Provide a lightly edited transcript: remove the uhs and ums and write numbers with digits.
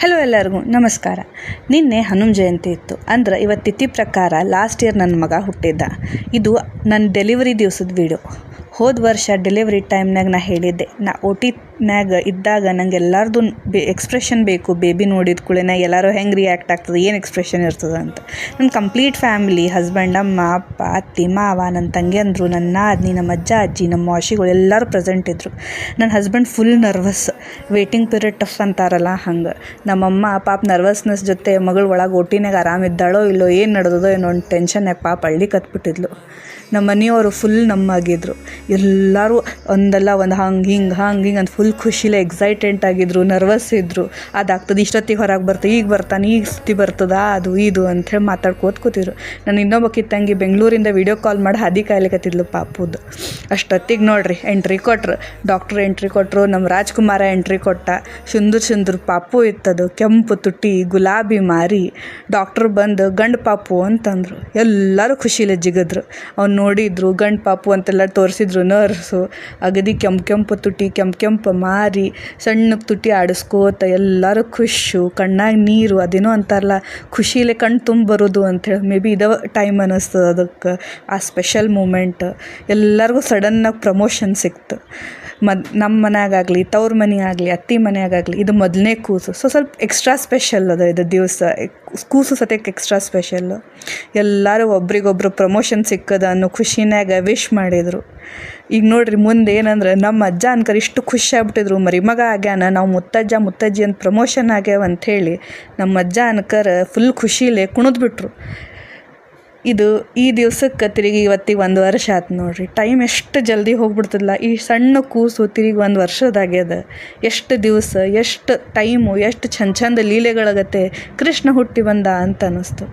Hello ಎಲ್ಲರಿಗೂ ನಮಸ್ಕಾರ. ನಿನ್ನೆ ಹನುಮ ಜಯಂತಿ ಇತ್ತು. ಅಂದ್ರೆ ಇವತ್ತು ತಿಥಿ ಪ್ರಕಾರ ಲಾಸ್ಟ್ ಇಯರ್ ನನ್ನ ಮಗ ಹುಟ್ಟಿದ್ದ. ಇದು ನನ್ನ ಡೆಲಿವರಿ ದಿವಸದ ವೀಡಿಯೋ. ಹೋದ ವರ್ಷ ಡೆಲಿವರಿ ಟೈಮ್ನಾಗ ನಾ ಹೇಳಿದ್ದೆ, ನಾ OTನ್ಯಾಗ ಇದ್ದಾಗ ನಂಗೆ ಎಲ್ಲರದು ಎಕ್ಸ್ಪ್ರೆಷನ್ ಬೇಕು. ಬೇಬಿ ನೋಡಿದ ಕೂಡಲೇ ಎಲ್ಲರೂ ಹೆಂಗೆ ರಿಯಾಕ್ಟ್ ಆಗ್ತದೆ, ಏನು ಎಕ್ಸ್ಪ್ರೆಷನ್ ಇರ್ತದೆ ಅಂತ. ನನ್ನ ಕಂಪ್ಲೀಟ್ ಫ್ಯಾಮಿಲಿ, ಹಸ್ಬೆಂಡ್, ಅಮ್ಮ, ಅಪ್ಪ, ಅತ್ತಿ, ಮಾವ, ನನ್ನ ತಂಗಿಯಂದರು, ನನ್ನ ನಾದಿನಿ, ನಮ್ಮ ಅಜ್ಜ ಅಜ್ಜಿ, ನಮ್ಮ ವಾಶಿಗಳು ಎಲ್ಲರೂ ಪ್ರೆಸೆಂಟ್ ಇದ್ದರು. ನನ್ನ husband full nervous, waiting period tough ಅಂತಾರಲ್ಲ ಹಂಗೆ. ನಮ್ಮಮ್ಮ ಪಾಪ ನರ್ವಸ್ನೆಸ್ ಜೊತೆ ಮಗಳು ಒಳಗೆ OTನ್ಯಾಗ ಆರಾಮಿದ್ದಾಳೋ ಇಲ್ಲೋ, ಏನು ನಡೆದದೋ ಏನೋ ಒಂದು ಟೆನ್ಷನ್ನಾಗ ಪಾಪ ಹಳ್ಳಿ ಕತ್ಬಿಟ್ಟಿದ್ಲು. ನಮ್ಮ ಮನೆಯವರು ಫುಲ್ ನಮ್ಮಾಗಿದ್ರು. ಎಲ್ಲರೂ ಒಂದಲ್ಲ ಒಂದು ಹಂಗೆ ಹಿಂಗೆ ಅಂತ ಫುಲ್ ಖುಷಿಲೇ ಎಕ್ಸೈಟೆಂಟ್ ಆಗಿದ್ರು, ನರ್ವಸ್ ಇದ್ದರು. ಅದಾಗ್ತದೆ, ಇಷ್ಟೊತ್ತಿಗೆ ಹೊರಗೆ ಬರ್ತೀವಿ, ಈಗ ಬರ್ತಾನೆ, ಈಗ ಸುತ್ತಿ ಬರ್ತದ, ಅದು ಇದು ಅಂಥೇಳಿ ಮಾತಾಡ್ಕೋತ ಕೂತಿದ್ರು. ನಾನು ಇನ್ನೊಬ್ಬಕಿ ತಂಗಿ ಬೆಂಗಳೂರಿಂದ ವೀಡಿಯೋ ಕಾಲ್ ಮಾಡಿ ಹಾದಿ ಕಾಯ್ಲಿಕತ್ತಿದ್ಲು ಪಾಪುದು. ಅಷ್ಟೊತ್ತಿಗೆ ನೋಡ್ರಿ ಎಂಟ್ರಿ ಕೊಟ್ರು, ಡಾಕ್ಟ್ರ್ ಎಂಟ್ರಿ ಕೊಟ್ಟರು, ನಮ್ಮ ರಾಜ್ಕುಮಾರ ಎಂಟ್ರಿ ಕೊಟ್ಟ. ಸುಂದರ ಪಾಪು ಇತ್ತದು, ಕೆಂಪು ತುಟಿ, ಗುಲಾಬಿ ಮಾರಿ. ಡಾಕ್ಟ್ರು ಬಂದು ಗಂಡು ಪಾಪು ಅಂತಂದರು. ಎಲ್ಲರೂ ಖುಷಿಲೇ ಜಿಗಿದ್ರು. ಅವ್ನು ನೋಡಿದ್ರು, ಗಂಡು ಪಾಪು ಅಂತೆಲ್ಲ ತೋರಿಸಿದ್ರು ನರ್ಸು. ಅಗದಿ ಕೆಂಪು ತುಟಿ, ಕೆಂಪು ಮಾರಿ, ಸಣ್ಣ ತುಟಿ ಆಡಿಸ್ಕೋತ ಎಲ್ಲರೂ ಖುಷು, ಕಣ್ಣಾಗ ನೀರು, ಅದೇನೋ ಅಂತಾರಲ್ಲ ಖುಷಿಲೇ ಕಣ್ಣು ತುಂಬ ಬರೋದು ಅಂಥೇಳಿ. ಮೇ ಬಿ ಇದೇ ಟೈಮ್ ಅನ್ನಿಸ್ತದೆ ಅದಕ್ಕೆ, ಆ ಸ್ಪೆಷಲ್ ಮೂಮೆಂಟ್. ಎಲ್ಲರಿಗೂ ಸಡನ್ನಾಗಿ ಪ್ರಮೋಷನ್ ಸಿಕ್ತು. ನಮ್ಮ ಮನೆಯಾಗಲಿ, ತವ್ರ ಮನೆಯಾಗಲಿ, ಅತ್ತಿ ಮನೆಯಾಗಲಿ, ಇದು ಮೊದಲನೇ ಕೂಸು. ಸ್ವಲ್ಪ ಎಕ್ಸ್ಟ್ರಾ ಸ್ಪೆಷಲ್ ಅದು ಇದು ದಿವಸ. ಕೂಸು ಸತ್ಯಕ್ಕೆ ಎಕ್ಸ್ಟ್ರಾ ಸ್ಪೆಷಲ್ಲು. ಎಲ್ಲರೂ ಒಬ್ರಿಗೊಬ್ರು ಪ್ರಮೋಷನ್ ಸಿಕ್ಕದ ಅನ್ನೋ ಖುಷಿನಾಗ ವಿಶ್ ಮಾಡಿದರು. ಈಗ ನೋಡ್ರಿ ಮುಂದೆ ಏನಂದ್ರೆ, ನಮ್ಮ ಅಜ್ಜ ಅನ್ಕರ್ ಇಷ್ಟು ಖುಷಿ ಆಗ್ಬಿಟ್ಟಿದ್ರು, ಮರಿಮಗ ಆಗ್ಯಾನ, ನಾವು ಮುತ್ತಜ್ಜಿ ಅಂತ ಪ್ರಮೋಷನ್ ಆಗ್ಯಾವ ಅಂಥೇಳಿ ನಮ್ಮ ಅಜ್ಜ ಅನ್ಕರ್ ಫುಲ್ ಖುಷಿಲೇ ಕುಣಿದ್ಬಿಟ್ರು. ಈ ದಿವ್ಸಕ್ಕೆ ತಿರುಗಿ ಇವತ್ತಿಗೆ 1 ವರ್ಷ ಆಯ್ತು ನೋಡ್ರಿ. ಟೈಮ್ ಎಷ್ಟು ಜಲ್ದಿ ಹೋಗ್ಬಿಡ್ತದಲ್ಲ. ಈ ಸಣ್ಣ ಕೂಸು ತಿರುಗಿ 1 ವರ್ಷದಾಗ್ಯದ. ಎಷ್ಟು ದಿವಸ, ಎಷ್ಟು ಟೈಮು, ಎಷ್ಟು ಚಂದ ಲೀಲೆಗಳಾಗತ್ತೆ. ಕೃಷ್ಣ ಹುಟ್ಟಿ ಬಂದ ಅಂತ ಅನ್ನಿಸ್ತು.